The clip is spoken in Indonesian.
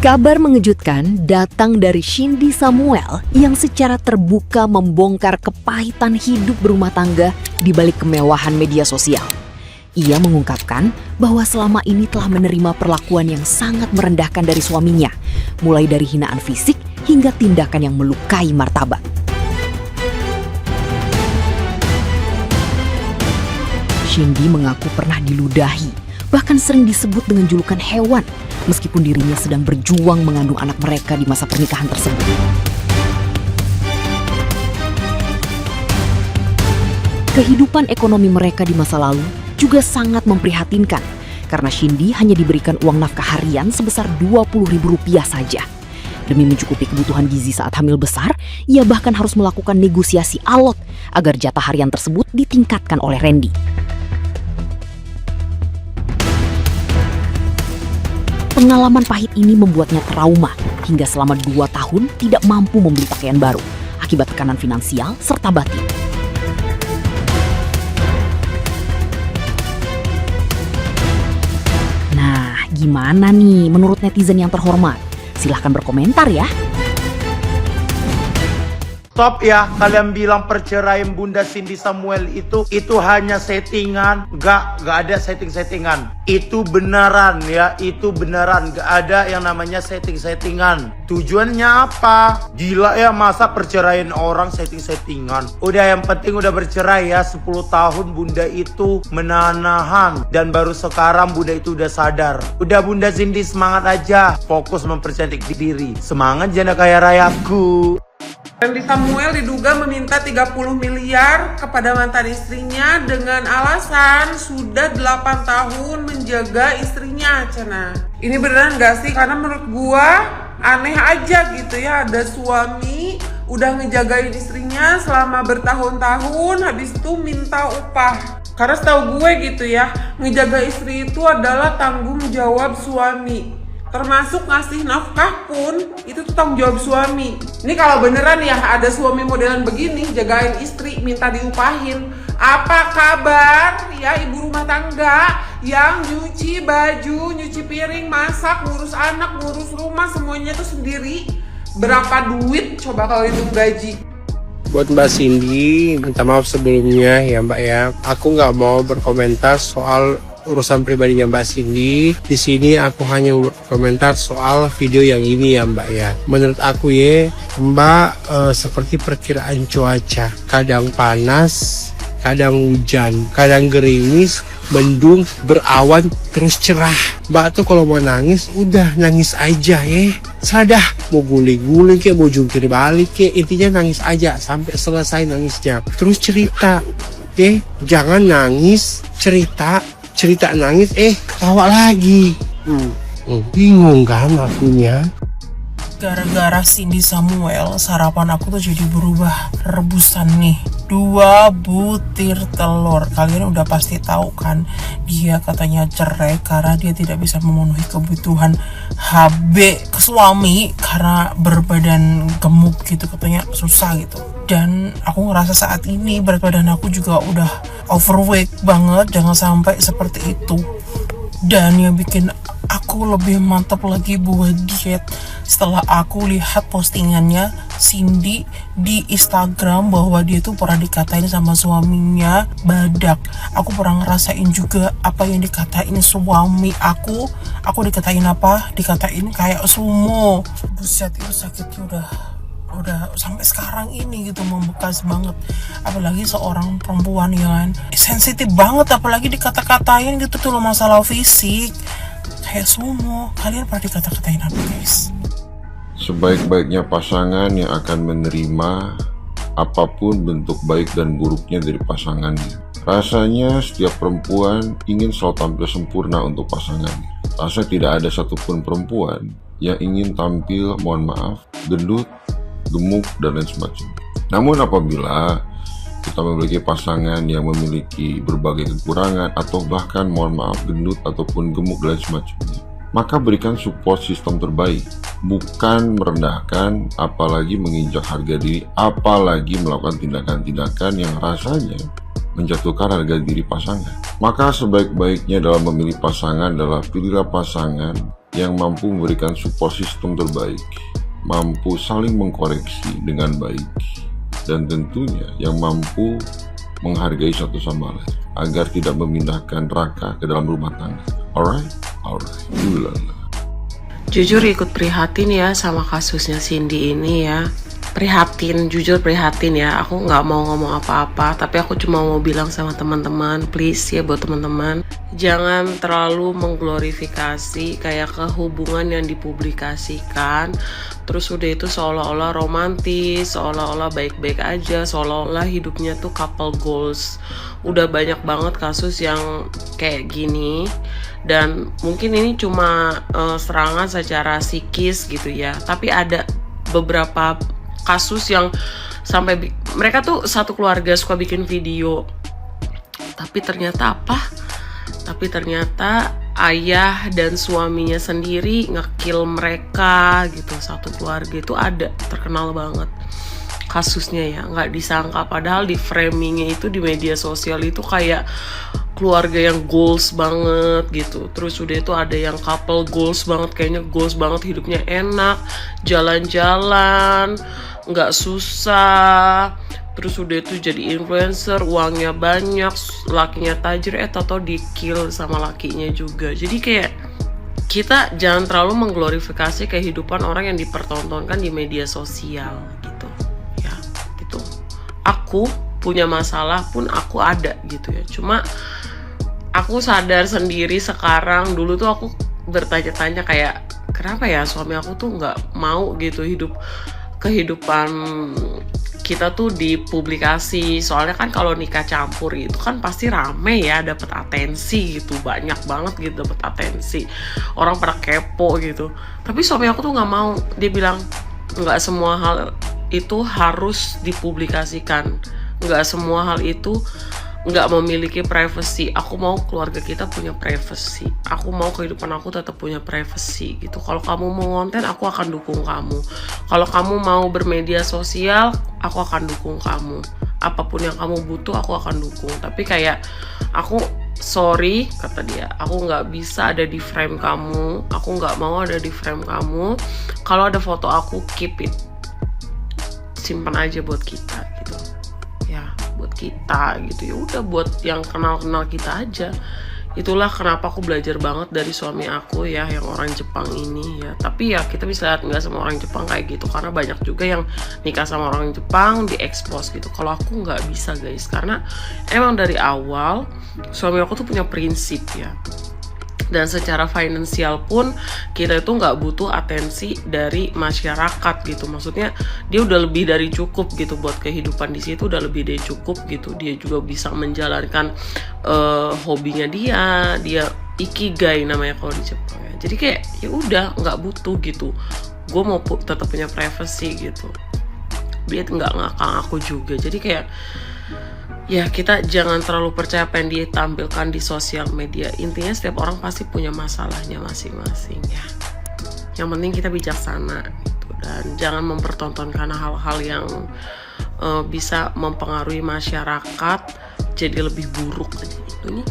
Kabar mengejutkan datang dari Shindy Samuel yang secara terbuka membongkar kepahitan hidup berumah tangga di balik kemewahan media sosial. Ia mengungkapkan bahwa selama ini telah menerima perlakuan yang sangat merendahkan dari suaminya, mulai dari hinaan fisik hingga tindakan yang melukai martabat. Shindy mengaku pernah diludahi, bahkan sering disebut dengan julukan hewan, meskipun dirinya sedang berjuang mengandung anak mereka di masa pernikahan tersebut. Kehidupan ekonomi mereka di masa lalu juga sangat memprihatinkan, karena Shindy hanya diberikan uang nafkah harian sebesar Rp20.000 saja. Demi mencukupi kebutuhan gizi saat hamil besar, ia bahkan harus melakukan negosiasi alot agar jatah harian tersebut ditingkatkan oleh Randy. Pengalaman pahit ini membuatnya trauma hingga selama 2 tahun tidak mampu membeli pakaian baru akibat tekanan finansial serta batin. Nah, gimana nih menurut netizen yang terhormat? Silahkan berkomentar ya. Stop ya, kalian bilang perceraian Bunda Shindy Samuel itu hanya settingan. Gak ada setting-settingan. Itu beneran ya, itu beneran. Gak ada yang namanya setting-settingan. Tujuannya apa? Gila ya, masa perceraian orang setting-settingan. Udah, yang penting udah bercerai ya. 10 tahun Bunda itu menahan. Dan baru sekarang Bunda itu udah sadar. Udah Bunda Shindy, semangat aja. Fokus mempercantik diri. Semangat janda kaya rayaku. Shindy Samuel diduga meminta 30 miliar kepada mantan istrinya dengan alasan sudah 8 tahun menjaga istrinya, Cena. Ini beneran gak sih? Karena menurut gua aneh aja gitu ya, ada suami udah ngejagain istrinya selama bertahun-tahun, habis itu minta upah. Karena setahu gue gitu ya, ngejaga istri itu adalah tanggung jawab suami. Termasuk ngasih nafkah pun itu tuh tanggung jawab suami. Ini kalau beneran ya ada suami modelan begini jagain istri minta diupahin, apa kabar ya ibu rumah tangga yang nyuci baju, nyuci piring, masak, ngurus anak, ngurus rumah semuanya tuh sendiri? Berapa duit coba kalau itu gaji? Buat Mbak Shindy, minta maaf sebelumnya ya Mbak ya. Aku nggak mau berkomentar soal urusan pribadinya Mbak Shindy. Di sini aku hanya berkomentar soal video yang ini ya Mbak ya. Menurut aku ya Mbak seperti perkiraan cuaca, kadang panas, kadang hujan, kadang gerimis, mendung, berawan, terus cerah. Mbak tuh kalau mau nangis udah nangis aja ya. Sadah, mau guling-guling kayak, mau jungkir balik kayak, intinya nangis aja sampai selesai nangisnya. Terus cerita, jangan nangis, cerita nangis, ketawa lagi. Bingung kan akunya. Gara-gara Shindy Samuel, sarapan aku tuh jadi berubah. Rebusan nih, 2 butir telur. Kalian udah pasti tahu kan, dia katanya cerai karena dia tidak bisa memenuhi kebutuhan HB ke suami karena berbadan gemuk gitu, katanya susah gitu. Dan aku ngerasa saat ini berat badan aku juga udah overweight banget, jangan sampai seperti itu. Dan yang bikin aku lebih mantap lagi buat diet setelah aku lihat postingannya Shindy di Instagram bahwa dia tuh pernah dikatain sama suaminya badak. Aku pernah ngerasain juga apa yang dikatain suami aku. Aku dikatain apa? Dikatain kayak sumo. Buset, itu sakitnya udah sampai sekarang ini gitu, membekas banget. Apalagi seorang perempuan yang sensitif banget, apalagi dikata-katain gitu tuh loh, masalah fisik kayak sumo. Kalian pernah dikata-katain apa guys? Sebaik-baiknya pasangan yang akan menerima apapun bentuk baik dan buruknya dari pasangannya. Rasanya setiap perempuan ingin selalu tampil sempurna untuk pasangannya. Rasanya tidak ada satupun perempuan yang ingin tampil, mohon maaf, gendut, gemuk, dan lain sebagainya. Namun apabila kita memiliki pasangan yang memiliki berbagai kekurangan atau bahkan mohon maaf gendut ataupun gemuk dan lain sebagainya, maka berikan support sistem terbaik, bukan merendahkan, apalagi menginjak harga diri, apalagi melakukan tindakan-tindakan yang rasanya menjatuhkan harga diri pasangan. Maka sebaik-baiknya dalam memilih pasangan adalah pilihlah pasangan yang mampu memberikan support system terbaik, mampu saling mengkoreksi dengan baik, dan tentunya yang mampu menghargai satu sama lain agar tidak memindahkan raka ke dalam rumah tangga. Alright. Ulala. Jujur ikut prihatin ya sama kasusnya Cindy ini ya. Jujur prihatin ya. Aku nggak mau ngomong apa-apa, tapi aku cuma mau bilang sama teman-teman, please ya buat teman-teman, jangan terlalu mengglorifikasi kayak kehubungan yang dipublikasikan. Terus udah itu seolah-olah romantis, seolah-olah baik-baik aja, seolah-olah hidupnya tuh couple goals. Udah banyak banget kasus yang kayak gini. Dan mungkin ini cuma serangan secara psikis gitu ya. Tapi ada beberapa kasus yang sampai mereka tuh satu keluarga suka bikin video, tapi ternyata ayah dan suaminya sendiri nge-kill mereka gitu. Satu keluarga itu ada, terkenal banget kasusnya ya, nggak disangka. Padahal di framingnya itu di media sosial itu kayak keluarga yang goals banget gitu. Terus udah itu ada yang couple goals banget, kayaknya goals banget, hidupnya enak, jalan-jalan, nggak susah. Terus udah itu jadi influencer, uangnya banyak, lakinya tajir, atau di-kill sama lakinya juga. Jadi kayak kita jangan terlalu mengglorifikasi kehidupan orang yang dipertontonkan di media sosial gitu ya, gitu. Aku punya masalah pun aku ada gitu ya. Cuma aku sadar sendiri sekarang, dulu tuh aku bertanya-tanya kayak kenapa ya suami aku tuh nggak mau gitu kehidupan kita tuh dipublikasi. Soalnya kan kalau nikah campur itu kan pasti rame ya, dapat atensi gitu, banyak banget gitu dapat atensi, orang pada kepo gitu. Tapi suami aku tuh nggak mau, dia bilang nggak semua hal itu harus dipublikasikan, nggak semua hal itu nggak memiliki privacy. Aku mau keluarga kita punya privacy, aku mau kehidupan aku tetap punya privacy gitu. Kalau kamu mau konten, aku akan dukung kamu. Kalau kamu mau bermedia sosial, aku akan dukung kamu. Apapun yang kamu butuh, aku akan dukung. Tapi kayak aku, sorry kata dia, aku nggak bisa ada di frame kamu, aku nggak mau ada di frame kamu. Kalau ada foto aku, keep it, simpan aja buat kita gitu ya, buat kita gitu ya, udah buat yang kenal kita aja. Itulah kenapa aku belajar banget dari suami aku ya, yang orang Jepang ini ya. Tapi ya kita bisa lihat nggak semua orang Jepang kayak gitu, karena banyak juga yang nikah sama orang Jepang diekspos gitu. Kalau aku nggak bisa guys, karena emang dari awal suami aku tuh punya prinsip ya. Dan secara finansial pun kita itu nggak butuh atensi dari masyarakat gitu. Maksudnya dia udah lebih dari cukup gitu buat kehidupan di situ, udah lebih dari cukup gitu. Dia juga bisa menjalankan hobinya dia ikigai namanya kalau di Jepang ya. Jadi kayak ya udah nggak butuh gitu. Gue mau tetap punya privacy gitu. Dia nggak ngakang aku juga. Jadi kayak ya kita jangan terlalu percaya apa yang dia tampilkan di sosial media. Intinya setiap orang pasti punya masalahnya masing-masing ya. Yang penting kita bijaksana gitu, dan jangan mempertontonkan hal-hal yang bisa mempengaruhi masyarakat jadi lebih buruk aja. Ini